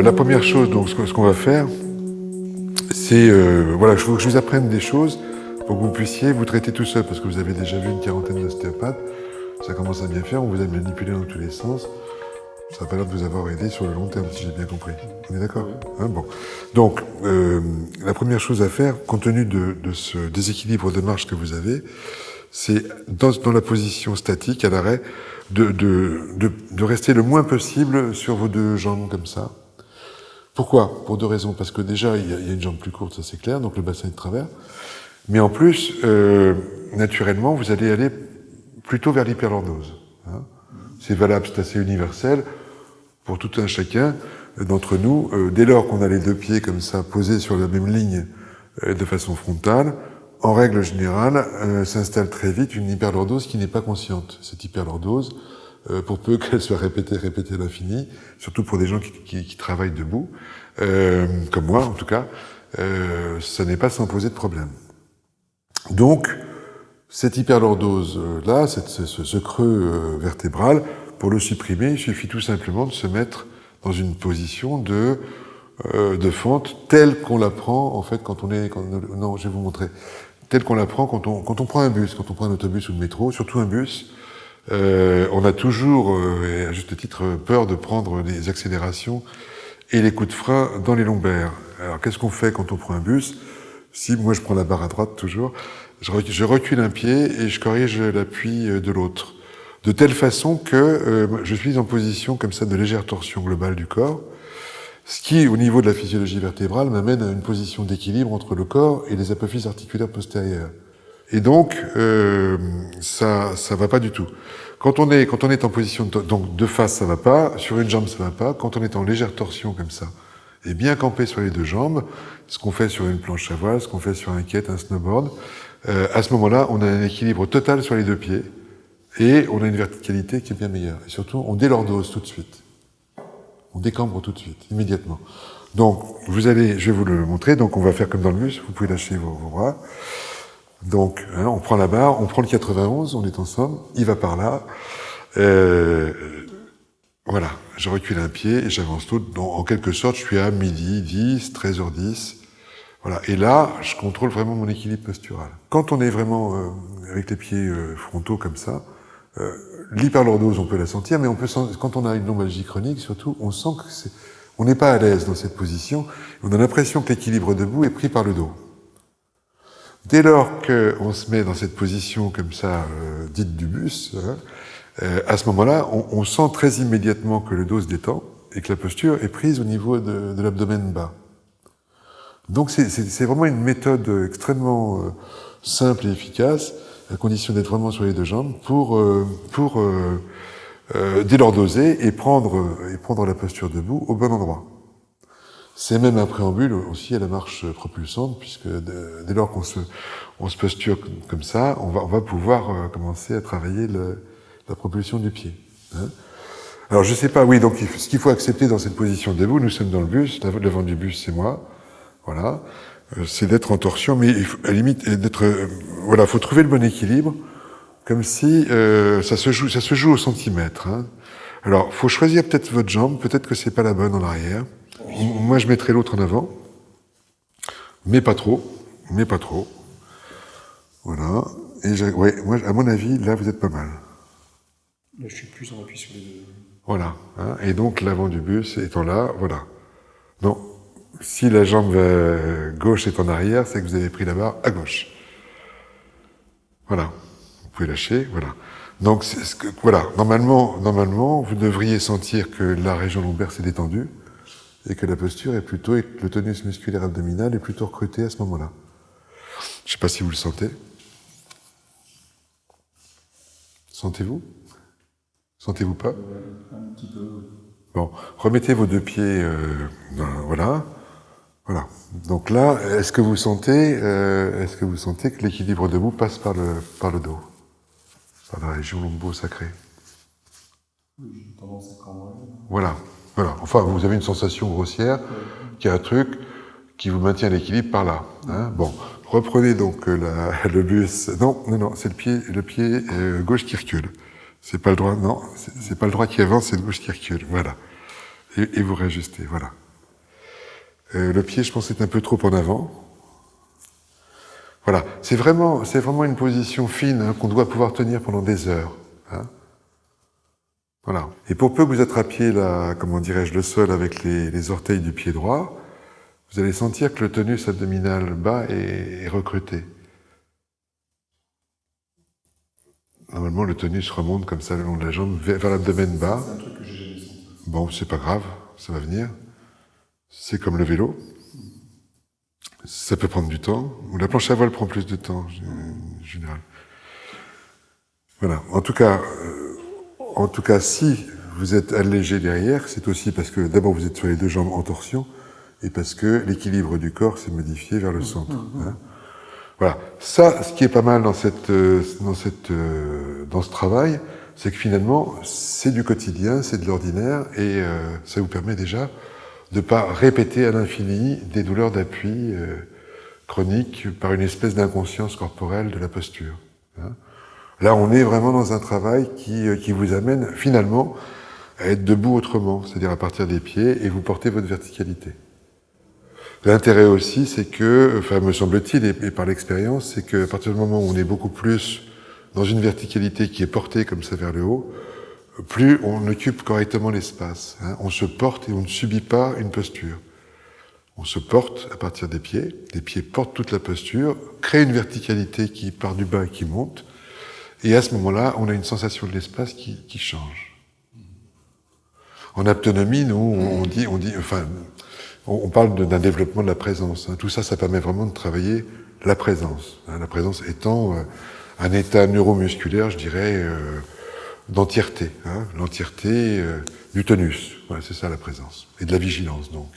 la première chose, donc, ce qu'on va faire, c'est, voilà, il faut que je vous apprenne des choses pour que vous puissiez vous traiter tout seul, parce que vous avez déjà vu une quarantaine d'ostéopathes, ça commence à bien faire, on vous a manipulé dans tous les sens, ça n'a pas l'air de vous avoir aidé sur le long terme, si j'ai bien compris. On est d'accord? Hein, bon. Donc, la première chose à faire, compte tenu de ce déséquilibre de marche que vous avez, c'est dans la position statique, à l'arrêt, de rester le moins possible sur vos deux jambes comme ça. Pourquoi? Pour deux raisons. Parce que déjà, il y a une jambe plus courte, ça c'est clair, donc le bassin est de travers. Mais en plus, naturellement, vous allez aller plutôt vers l'hyperlordose. Hein. C'est valable, c'est assez universel pour tout un chacun d'entre nous. Dès lors qu'on a les deux pieds comme ça, posés sur la même ligne de façon frontale, en règle générale, s'installe très vite une hyperlordose qui n'est pas consciente. Cette hyperlordose, pour peu qu'elle soit répétée à l'infini, surtout pour des gens qui travaillent debout, comme moi en tout cas, ça n'est pas sans poser de problème. Donc, cette hyperlordose-là, ce creux vertébral, pour le supprimer, il suffit tout simplement de se mettre dans une position de fente telle qu'on la prend, en fait, non, je vais vous montrer, telle qu'on la prend quand on prend un bus, quand on prend un autobus ou le métro, surtout un bus, on a toujours, et à juste titre, peur de prendre les accélérations et les coups de frein dans les lombaires. Alors, qu'est-ce qu'on fait quand on prend un bus? Si moi je prends la barre à droite toujours, je recule un pied et je corrige l'appui de l'autre. De telle façon que je suis en position comme ça de légère torsion globale du corps, ce qui, au niveau de la physiologie vertébrale, m'amène à une position d'équilibre entre le corps et les apophyses articulaires postérieures. Et donc, ça va pas du tout. Quand on est en position donc de face, ça va pas. Sur une jambe, ça va pas. Quand on est en légère torsion comme ça, et bien campé sur les deux jambes, ce qu'on fait sur une planche à voile, ce qu'on fait sur un kite, un snowboard, à ce moment-là, on a un équilibre total sur les deux pieds et on a une verticalité qui est bien meilleure. Et surtout, on délordose tout de suite. On décambre tout de suite, immédiatement. Donc, je vais vous le montrer. Donc, on va faire comme dans le bus. Vous pouvez lâcher vos bras. Donc, hein, on prend la barre, on prend le 91, on est ensemble. Il va par là. Voilà, je recule un pied et j'avance tout. Donc, en quelque sorte, je suis à midi 10, 13h10. Voilà. Et là, je contrôle vraiment mon équilibre postural. Quand on est vraiment avec les pieds frontaux comme ça, l'hyperlordose, on peut la sentir, mais quand on a une lombalgie chronique, surtout, on sent que on n'est pas à l'aise dans cette position. On a l'impression que l'équilibre debout est pris par le dos. Dès lors qu'on se met dans cette position comme ça, dite du bus, à ce moment-là, on sent très immédiatement que le dos se détend et que la posture est prise au niveau de l'abdomen bas. Donc c'est vraiment une méthode extrêmement simple et efficace, à condition d'être vraiment sur les deux jambes, pour délordoser et prendre la posture debout au bon endroit. C'est même un préambule aussi à la marche propulsante, puisque dès lors qu'on se posture comme ça, on va pouvoir commencer à travailler la propulsion du pied. Hein. Alors je sais pas, oui, donc ce qu'il faut accepter dans cette position debout, nous sommes dans le bus, l'avant du bus c'est moi, voilà, c'est d'être en torsion, mais à la limite d'être, voilà, faut trouver le bon équilibre, comme si ça se joue au centimètre. Hein. Alors, faut choisir peut-être votre jambe, peut-être que c'est pas la bonne en arrière. Moi, je mettrai l'autre en avant, mais pas trop. Voilà. Et ouais, moi, à mon avis, là, vous êtes pas mal. Là, je suis plus en appui sur les deux. Voilà. Hein. Et donc, l'avant du bus étant là, voilà. Non. Si la jambe gauche est en arrière, c'est que vous avez pris la barre à gauche. Voilà. Vous pouvez lâcher, voilà. Donc, voilà. Normalement, vous devriez sentir que la région lombaire s'est détendue et que la posture est plutôt, et que le tonus musculaire abdominal est plutôt recruté à ce moment-là. Je ne sais pas si vous le sentez. Sentez-vous? Sentez-vous pas? Un petit peu. Bon, remettez vos deux pieds, voilà. Voilà. Donc là, est-ce que vous sentez que l'équilibre debout passe par le dos, par la région lombo-sacrée? Oui, j'ai tendance à cambrer. Voilà. Enfin, vous avez une sensation grossière, qu'il y a un truc qui vous maintient l'équilibre par là. Hein. Bon, reprenez donc le bus. Non, c'est le pied gauche qui recule. C'est pas le droit, non, c'est pas le droit qui avance, c'est le gauche qui recule. Voilà. Et vous réajustez, voilà. Le pied, je pense, est un peu trop en avant. Voilà, c'est vraiment une position fine hein, qu'on doit pouvoir tenir pendant des heures. Hein. Voilà. Et pour peu que vous attrapiez comment dirais-je, le sol avec les orteils du pied droit, vous allez sentir que le tonus abdominal bas est recruté. Normalement, le tonus remonte comme ça le long de la jambe vers l'abdomen bas. C'est un truc que j'ai jamais senti. Bon, c'est pas grave, ça va venir. C'est comme le vélo. Ça peut prendre du temps. La planche à voile prend plus de temps, en général. Voilà. En tout cas, si vous êtes allégé derrière, c'est aussi parce que d'abord vous êtes sur les deux jambes en torsion et parce que l'équilibre du corps s'est modifié vers le centre. Hein. Voilà. Ça, ce qui est pas mal dans ce travail, c'est que finalement, c'est du quotidien, c'est de l'ordinaire et ça vous permet déjà de ne pas répéter à l'infini des douleurs d'appui chroniques par une espèce d'inconscience corporelle de la posture. Hein. Là, on est vraiment dans un travail qui vous amène finalement à être debout autrement, c'est-à-dire à partir des pieds et vous portez votre verticalité. L'intérêt aussi, c'est que, enfin, me semble-t-il, et par l'expérience, c'est qu'à partir du moment où on est beaucoup plus dans une verticalité qui est portée comme ça vers le haut, plus on occupe correctement l'espace. Hein. On se porte et on ne subit pas une posture. On se porte à partir des pieds portent toute la posture, créent une verticalité qui part du bas et qui monte, et à ce moment-là, on a une sensation de l'espace qui change. En aptonomie, nous, on parle d'un développement de la présence. Hein. Tout ça, ça permet vraiment de travailler la présence. Hein. La présence étant un état neuromusculaire, je dirais, d'entièreté. Hein. L'entièreté du tonus. Voilà, c'est ça la présence. Et de la vigilance, donc.